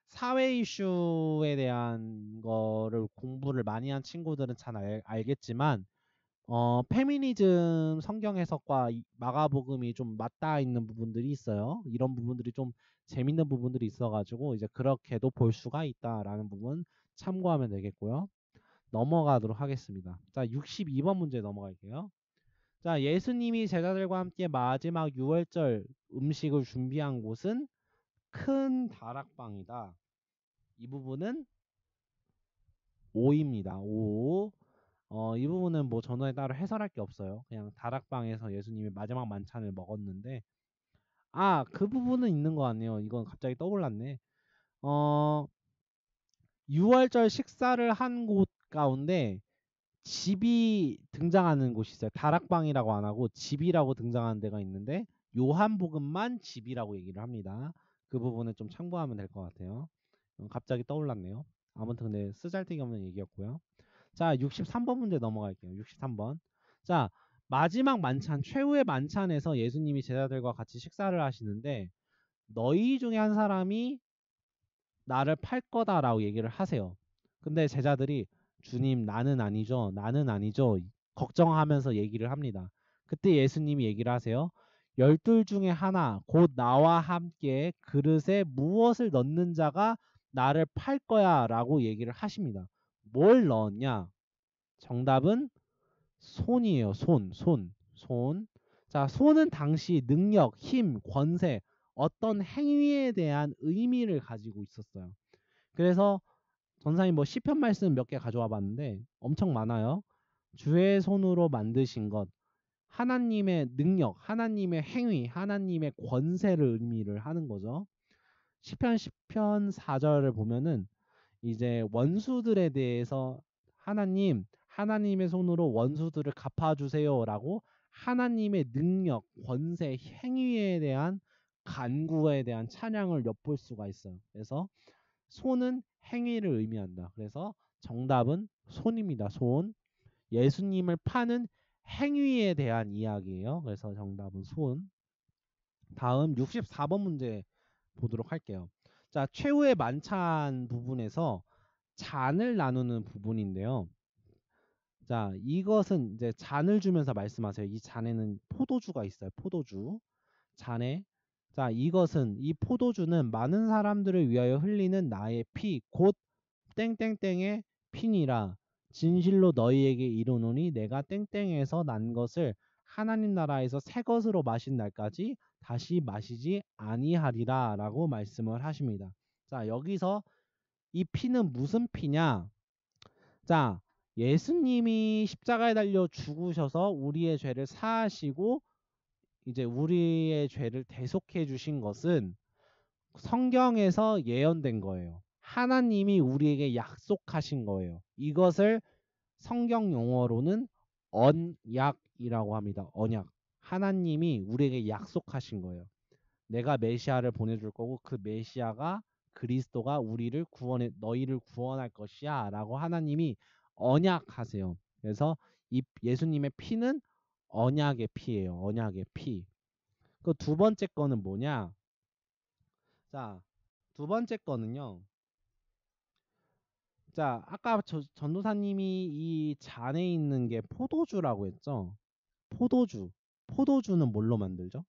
사회 이슈에 대한 거를 공부를 많이 한 친구들은 잘 알겠지만 페미니즘 성경 해석과 마가복음이 좀 맞닿아 있는 부분들이 있어요. 이런 부분들이 좀 재밌는 부분들이 있어가지고 이제 그렇게도 볼 수가 있다라는 부분 참고하면 되겠고요. 넘어가도록 하겠습니다. 자, 62번 문제 넘어갈게요. 자, 예수님이 제자들과 함께 마지막 유월절 음식을 준비한 곳은 큰 다락방이다. 이 부분은 O입니다. O. 이 부분은 뭐 전후에 따로 해설할 게 없어요. 그냥 다락방에서 예수님이 마지막 만찬을 먹었는데 그 부분은 있는 것 같네요. 이건 갑자기 떠올랐네. 6월절 식사를 한 곳 가운데 집이 등장하는 곳이 있어요. 다락방이라고 안 하고 집이라고 등장하는 데가 있는데 요한복음만 집이라고 얘기를 합니다. 그 부분은 좀 참고하면 될 것 같아요. 갑자기 떠올랐네요. 아무튼 근데 쓰잘데기 없는 얘기였고요. 자, 63번 문제 넘어갈게요. 63번. 자, 마지막 만찬, 최후의 만찬에서 예수님이 제자들과 같이 식사를 하시는데 너희 중에 한 사람이 나를 팔 거다라고 얘기를 하세요. 근데 제자들이 주님 나는 아니죠. 나는 아니죠. 걱정하면서 얘기를 합니다. 그때 예수님이 얘기를 하세요. 12 중에 하나 곧 나와 함께 그릇에 무엇을 넣는 자가 나를 팔 거야 라고 얘기를 하십니다. 뭘 넣었냐? 정답은 손이에요. 손. 자, 손은 당시 능력, 힘, 권세, 어떤 행위에 대한 의미를 가지고 있었어요. 그래서 전사님 뭐 시편 말씀 몇 개 가져와 봤는데 엄청 많아요. 주의 손으로 만드신 것, 하나님의 능력, 하나님의 행위, 하나님의 권세를 의미를 하는 거죠. 시편 10편 4절을 보면은 이제 원수들에 대해서 하나님의 손으로 원수들을 갚아주세요라고 하나님의 능력, 권세, 행위에 대한 간구에 대한 찬양을 엿볼 수가 있어요. 그래서 손은 행위를 의미한다. 그래서 정답은 손입니다. 손. 예수님을 파는 행위에 대한 이야기예요. 그래서 정답은 손. 다음 64번 문제 보도록 할게요. 자, 최후의 만찬 부분에서 잔을 나누는 부분인데요. 자, 이것은 이제 잔을 주면서 말씀하세요. 이 잔에는 포도주가 있어요. 포도주. 잔에. 자, 이 포도주는 많은 사람들을 위하여 흘리는 나의 피, 곧 땡땡땡의 피니라. 진실로 너희에게 이르노니 내가 땡땡에서 난 것을 하나님 나라에서 새 것으로 마신 날까지 다시 마시지 아니하리라 라고 말씀을 하십니다. 자, 여기서 이 피는 무슨 피냐? 자, 예수님이 십자가에 달려 죽으셔서 우리의 죄를 사하시고 이제 우리의 죄를 대속해 주신 것은 성경에서 예언된 거예요. 하나님이 우리에게 약속하신 거예요. 이것을 성경 용어로는 언약이라고 합니다. 언약. 하나님이 우리에게 약속하신 거예요. 내가 메시아를 보내줄 거고 그 메시아가 그리스도가 너희를 구원할 것이야 라고 하나님이 언약하세요. 그래서 이 예수님의 피는 언약의 피예요. 언약의 피. 그 두 번째 거는 뭐냐? 자, 두 번째 거는요. 자, 아까 전도사님이 이 잔에 있는 게 포도주라고 했죠. 포도주. 포도주는 뭘로 만들죠?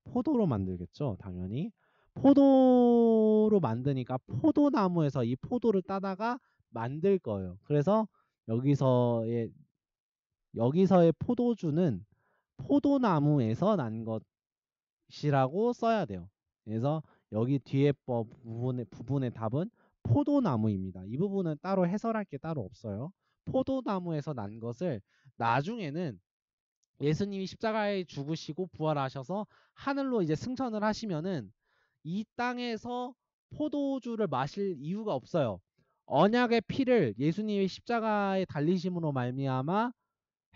포도로 만들겠죠, 당연히. 포도로 만드니까 포도나무에서 이 포도를 따다가 만들 거예요. 그래서 여기서의 포도주는 포도나무에서 난 것이라고 써야 돼요. 그래서 여기 뒤에 부분의 답은 포도나무입니다. 이 부분은 따로 해설할 게 따로 없어요. 포도나무에서 난 것을 나중에는 예수님이 십자가에 죽으시고 부활하셔서 하늘로 이제 승천을 하시면은 이 땅에서 포도주를 마실 이유가 없어요. 언약의 피를 예수님이 십자가에 달리심으로 말미암아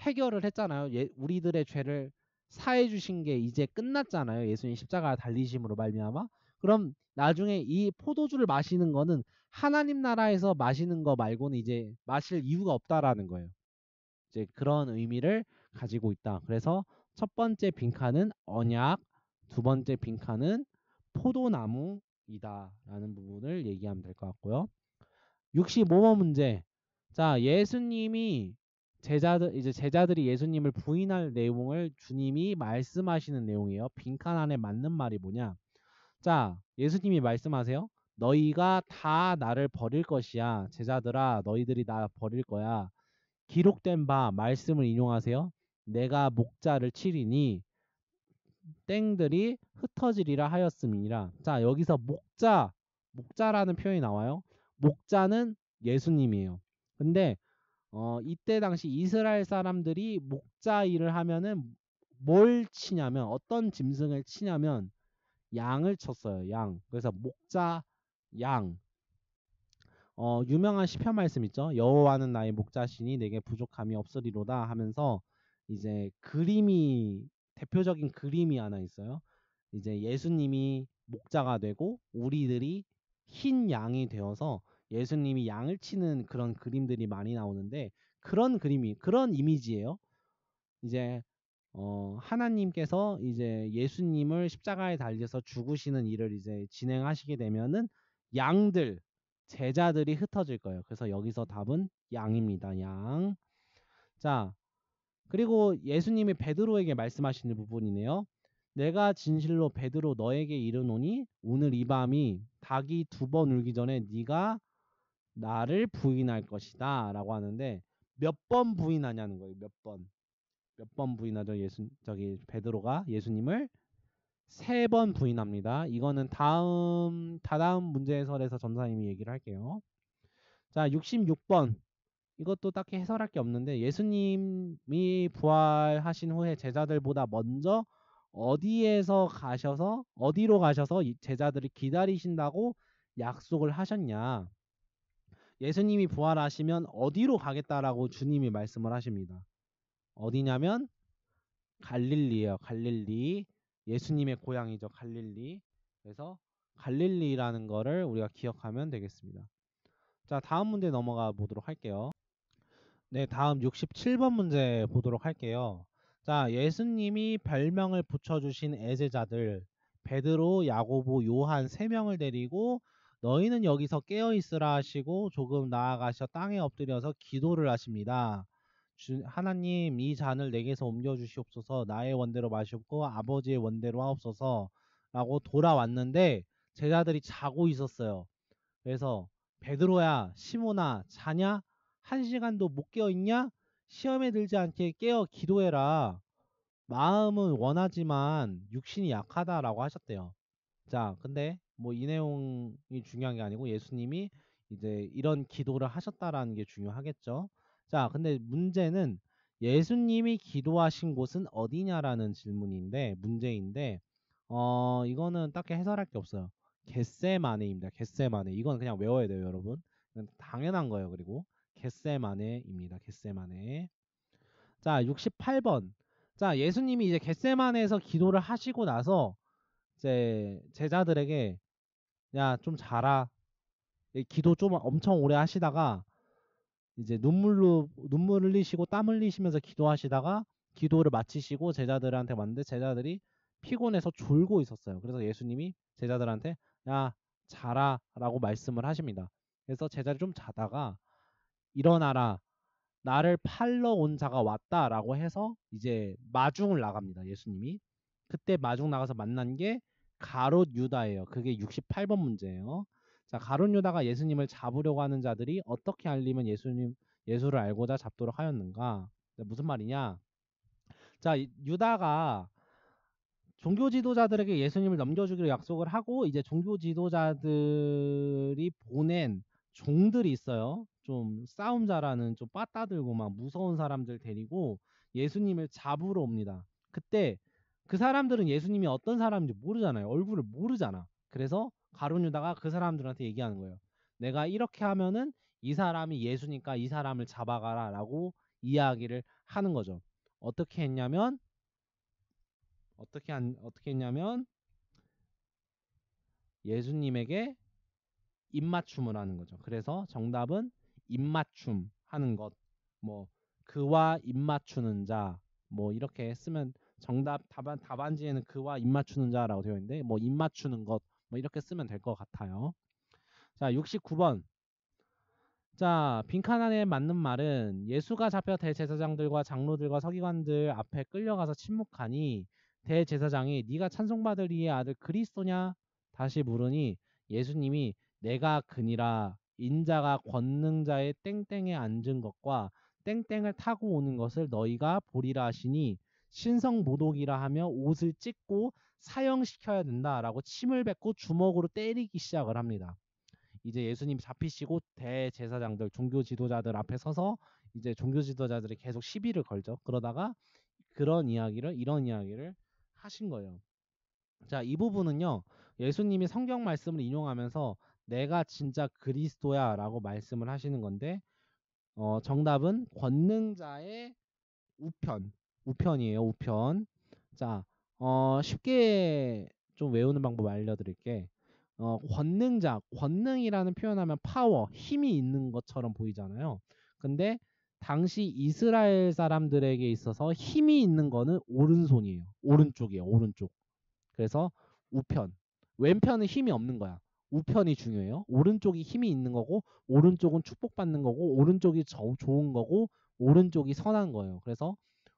해결을 했잖아요. 우리들의 죄를 사해 주신 게 이제 끝났잖아요. 예수님 십자가 달리심으로 말미암아. 그럼 나중에 이 포도주를 마시는 거는 하나님 나라에서 마시는 거 말고는 이제 마실 이유가 없다라는 거예요. 이제 그런 의미를 가지고 있다. 그래서 첫 번째 빈칸은 언약, 두 번째 빈칸은 포도나무이다라는 부분을 얘기하면 될 것 같고요. 65번 문제. 자, 제자들이 예수님을 부인할 내용을 주님이 말씀하시는 내용이에요. 빈칸 안에 맞는 말이 뭐냐? 자, 예수님이 말씀하세요. 너희가 다 나를 버릴 것이야. 제자들아, 너희들이 나 버릴 거야. 기록된 바 말씀을 인용하세요. 내가 목자를 치리니 땡들이 흩어지리라 하였음이니라. 자, 여기서 목자라는 표현이 나와요. 목자는 예수님이에요. 근데 이때 당시 이스라엘 사람들이 목자 일을 하면은 뭘 치냐면 어떤 짐승을 치냐면 양을 쳤어요. 양. 그래서 목자 양. 유명한 시편 말씀 있죠. 여호와는 나의 목자시니 내게 부족함이 없으리로다 하면서 이제 대표적인 그림이 하나 있어요. 이제 예수님이 목자가 되고 우리들이 흰 양이 되어서 예수님이 양을 치는 그런 그림들이 많이 나오는데 그런 이미지예요. 이제 하나님께서 이제 예수님을 십자가에 달려서 죽으시는 일을 이제 진행하시게 되면은 제자들이 흩어질 거예요. 그래서 여기서 답은 양입니다. 양. 자, 그리고 예수님이 베드로에게 말씀하시는 부분이네요. 내가 진실로 베드로 너에게 이르노니 오늘 이 밤이 닭이 2번 울기 전에 네가 나를 부인할 것이다 라고 하는데 몇 번 부인하냐는 거예요. 몇 번 부인하죠. 베드로가 예수님을 3번 부인합니다. 이거는 다다음 문제 해설에서 전사님이 얘기를 할게요. 자, 66번. 이것도 딱히 해설할 게 없는데 예수님이 부활하신 후에 제자들보다 먼저 어디로 가셔서 이 제자들을 기다리신다고 약속을 하셨냐. 예수님이 부활하시면 어디로 가겠다라고 주님이 말씀을 하십니다. 어디냐면 갈릴리예요. 갈릴리. 예수님의 고향이죠. 갈릴리. 그래서 갈릴리라는 거를 우리가 기억하면 되겠습니다. 자, 다음 문제 넘어가 보도록 할게요. 네, 다음 67번 문제 보도록 할게요. 자, 예수님이 별명을 붙여주신 애제자들 베드로, 야고보, 요한 3명을 데리고 너희는 여기서 깨어있으라 하시고 조금 나아가셔 땅에 엎드려서 기도를 하십니다. 하나님, 이 잔을 내게서 옮겨주시옵소서. 나의 원대로 마시옵고 아버지의 원대로 하옵소서 라고 돌아왔는데 제자들이 자고 있었어요. 그래서 베드로야, 시몬아, 자냐? 1시간도 못 깨어 있냐? 시험에 들지 않게 깨어 기도해라. 마음은 원하지만 육신이 약하다라고 하셨대요. 자, 근데 뭐 이 내용이 중요한 게 아니고 예수님이 이제 이런 기도를 하셨다라는 게 중요하겠죠. 자, 근데 문제는 예수님이 기도하신 곳은 어디냐라는 질문인데 문제인데 이거는 딱히 해설할 게 없어요. 겟세마네입니다. 겟세마네. 이건 그냥 외워야 돼요, 여러분. 이건 당연한 거예요. 그리고 겟세마네입니다. 겟세마네. 자, 68번. 자, 예수님이 이제 겟세마네에서 기도를 하시고 나서 이제 제자들에게 야, 좀 자라. 기도 좀 엄청 오래 하시다가 이제 눈물 흘리시고 땀 흘리시면서 기도하시다가 기도를 마치시고 제자들한테 왔는데 제자들이 피곤해서 졸고 있었어요. 그래서 예수님이 제자들한테 야, 자라라고 말씀을 하십니다. 그래서 제자들이 좀 자다가 일어나라. 나를 팔러 온 자가 왔다라고 해서 이제 마중을 나갑니다. 예수님이. 그때 마중 나가서 만난 게 가롯 유다예요. 그게 68번 문제예요. 자, 가롯 유다가 예수님을 잡으려고 하는 자들이 어떻게 알리면 예수를 알고자 잡도록 하였는가? 무슨 말이냐? 자, 유다가 종교 지도자들에게 예수님을 넘겨주기로 약속을 하고 이제 종교 지도자들이 보낸 종들이 있어요. 좀 싸움 잘하는 좀 빠따들고 막 무서운 사람들 데리고 예수님을 잡으러 옵니다. 그때 그 사람들은 예수님이 어떤 사람인지 모르잖아요. 얼굴을 모르잖아. 그래서 가룟 유다가 그 사람들한테 얘기하는 거예요. 내가 이렇게 하면은 이 사람이 예수니까 이 사람을 잡아가라라고 이야기를 하는 거죠. 어떻게 했냐면 어떻게 했냐면 예수님에게 입맞춤을 하는 거죠. 그래서 정답은 입맞춤 하는 것. 뭐 그와 입맞추는 자. 뭐 이렇게 쓰면 정답 답안지에는 그와 입맞추는 자라고 되어 있는데 뭐 입맞추는 것. 뭐 이렇게 쓰면 될 것 같아요. 자, 69번. 자, 빈칸 안에 맞는 말은 예수가 잡혀 대제사장들과 장로들과 서기관들 앞에 끌려가서 침묵하니 대제사장이 네가 찬송받을 이의 아들 그리스도냐? 다시 물으니 예수님이 내가 그니라 인자가 권능자의 땡땡에 앉은 것과 땡땡을 타고 오는 것을 너희가 보리라 하시니 신성모독이라 하며 옷을 찢고 사형시켜야 된다라고 침을 뱉고 주먹으로 때리기 시작을 합니다. 이제 예수님 잡히시고 대제사장들 종교 지도자들 앞에 서서 이제 종교 지도자들이 계속 시비를 걸죠. 그러다가 이런 이야기를 하신 거예요. 자, 이 부분은요. 예수님이 성경 말씀을 인용하면서 내가 진짜 그리스도야라고 말씀을 하시는 건데 정답은 권능자의 우편이에요. 우편. 자, 쉽게 좀 외우는 방법 알려드릴게. 권능이라는 표현하면 파워, 힘이 있는 것처럼 보이잖아요. 근데 당시 이스라엘 사람들에게 있어서 힘이 있는 거는 오른손이에요. 오른쪽이에요. 오른쪽. 그래서 우편. 왼편은 힘이 없는 거야. 우편이 중요해요. 오른쪽이 힘이 있는 거고 오른쪽은 축복받는 거고 오른쪽이 좋은 거고 오른쪽이 선한 거예요. 그래서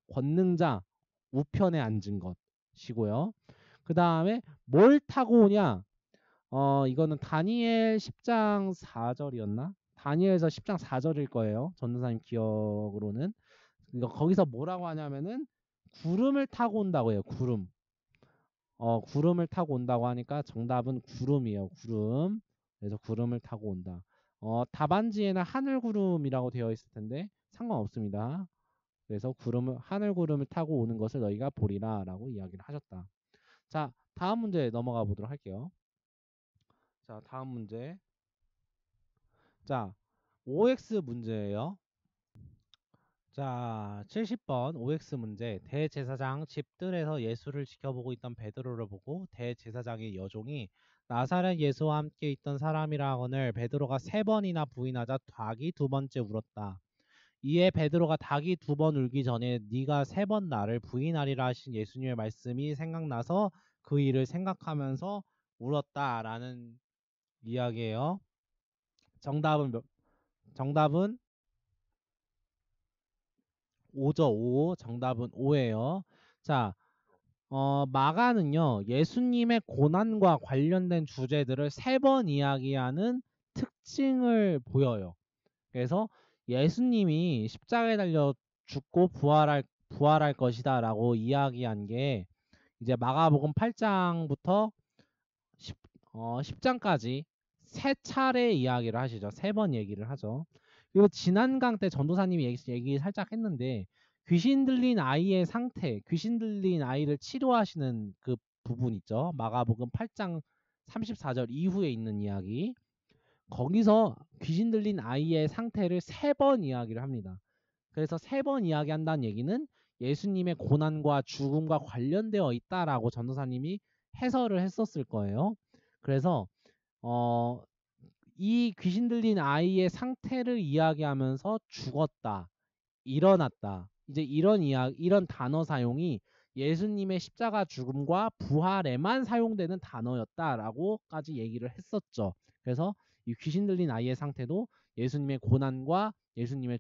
권능자 우편에 앉은 것이고요. 그 다음에 뭘 타고 오냐? 이거는 다니엘 10장 4절이었나? 다니엘서 10장 4절일 거예요. 전도사님 기억으로는. 거기서 뭐라고 하냐면은 구름을 타고 온다고 해요. 구름. 구름을 타고 온다고 하니까 정답은 구름이에요. 구름. 그래서 구름을 타고 온다. 답안지에는 하늘구름이라고 되어 있을 텐데 상관없습니다. 그래서 하늘구름을 타고 오는 것을 너희가 보리라 라고 이야기를 하셨다. 자, 다음 문제 넘어가 보도록 할게요. 자, 다음 문제. 자, OX 문제예요. 자, 70번 OX 문제. 대제사장 집들에서 예수를 지켜보고 있던 베드로를 보고 대제사장의 여종이 나사렛 예수와 함께 있던 사람이라거늘 베드로가 3번이나 부인하자 닭이 2번째 울었다. 이에 베드로가 닭이 2번 울기 전에 네가 3번 나를 부인하리라 하신 예수님의 말씀이 생각나서 그 일을 생각하면서 울었다라는 이야기예요. 정답은 5죠. 5. 정답은 5예요. 자, 마가는요. 예수님의 고난과 관련된 주제들을 3번 이야기하는 특징을 보여요. 그래서 예수님이 십자가에 달려 죽고 부활할 것이다 라고 이야기한 게 이제 마가복음 8장부터 10장까지 세 차례 이야기를 하시죠. 3번 얘기를 하죠. 그리고 지난 강 때 전도사님이 얘기 살짝 했는데 귀신 들린 아이의 상태, 귀신 들린 아이를 치료하시는 그 부분 있죠. 마가복음 8장 34절 이후에 있는 이야기. 거기서 귀신 들린 아이의 상태를 3번 이야기를 합니다. 그래서 3번 이야기한다는 얘기는 예수님의 고난과 죽음과 관련되어 있다라고 전도사님이 해설을 했었을 거예요. 그래서 이 귀신 들린 아이의 상태를 이야기하면서 죽었다, 일어났다. 이제 이런 단어 사용이 예수님의 십자가 죽음과 부활에만 사용되는 단어였다라고까지 얘기를 했었죠. 그래서 이 귀신 들린 아이의 상태도 예수님의 고난과 예수님의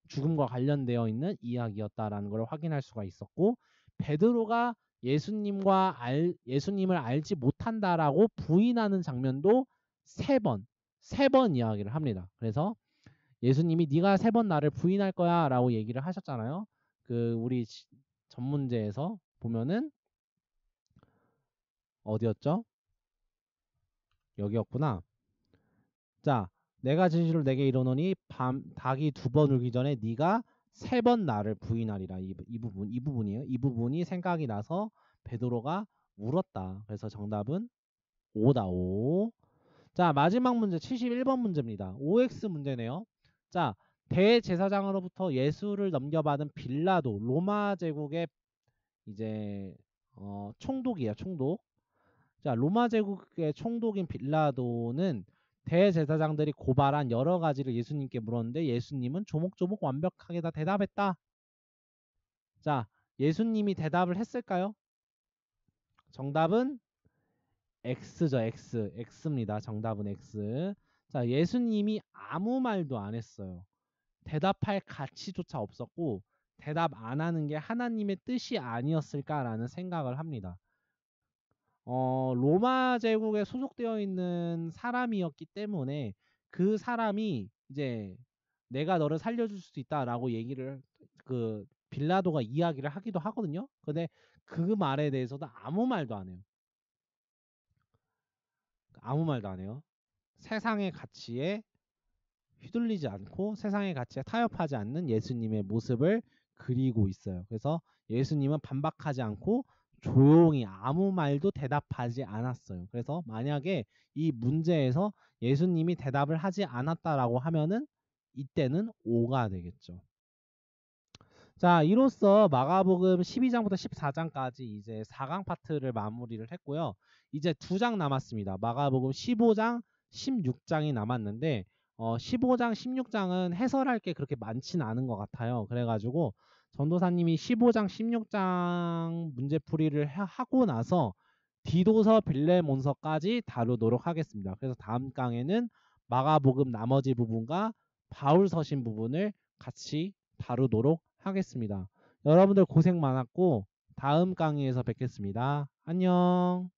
죽음과 관련되어 있는 이야기였다라는 걸 확인할 수가 있었고, 베드로가 예수님을 알지 못한다라고 부인하는 장면도 세 번 이야기를 합니다. 그래서 예수님이 네가 3번 나를 부인할 거야 라고 얘기를 하셨잖아요. 우리 전문제에서 보면은 어디였죠? 여기였구나. 자, 내가 진실로 내게 이르노니 닭이 2번 울기 전에 네가 3번 나를 부인하리라. 이 부분이에요. 이 부분이 생각이 나서 베드로가 울었다. 그래서 정답은 5다. 5. 자, 마지막 문제 71번 문제입니다. OX 문제네요. 자, 대제사장으로부터 예수를 넘겨받은 빌라도, 로마 제국의 이제 총독이에요. 총독. 자, 로마 제국의 총독인 빌라도는 대제사장들이 고발한 여러 가지를 예수님께 물었는데 예수님은 조목조목 완벽하게 다 대답했다. 자, 예수님이 대답을 했을까요? 정답은 X죠. X입니다. 정답은 X. 자, 예수님이 아무 말도 안 했어요. 대답할 가치조차 없었고 대답 안 하는 게 하나님의 뜻이 아니었을까라는 생각을 합니다. 로마 제국에 소속되어 있는 사람이었기 때문에 그 사람이 이제 내가 너를 살려줄 수 있다라고 얘기를 빌라도가 이야기를 하기도 하거든요. 근데 그 말에 대해서도 아무 말도 안 해요. 아무 말도 안 해요. 세상의 가치에 휘둘리지 않고 세상의 가치에 타협하지 않는 예수님의 모습을 그리고 있어요. 그래서 예수님은 반박하지 않고 조용히 아무 말도 대답하지 않았어요. 그래서 만약에 이 문제에서 예수님이 대답을 하지 않았다라고 하면은 이때는 5가 되겠죠. 자, 이로써 마가복음 12장부터 14장까지 이제 4강 파트를 마무리를 했고요. 이제 2장 남았습니다. 마가복음 15장, 16장이 남았는데 15장, 16장은 해설할 게 그렇게 많지는 않은 것 같아요. 그래가지고 전도사님이 15장, 16장 문제풀이를 하고 나서 디도서, 빌레몬서까지 다루도록 하겠습니다. 그래서 다음 강에는 마가복음 나머지 부분과 바울 서신 부분을 같이 다루도록 하겠습니다. 여러분들 고생 많았고 다음 강의에서 뵙겠습니다. 안녕.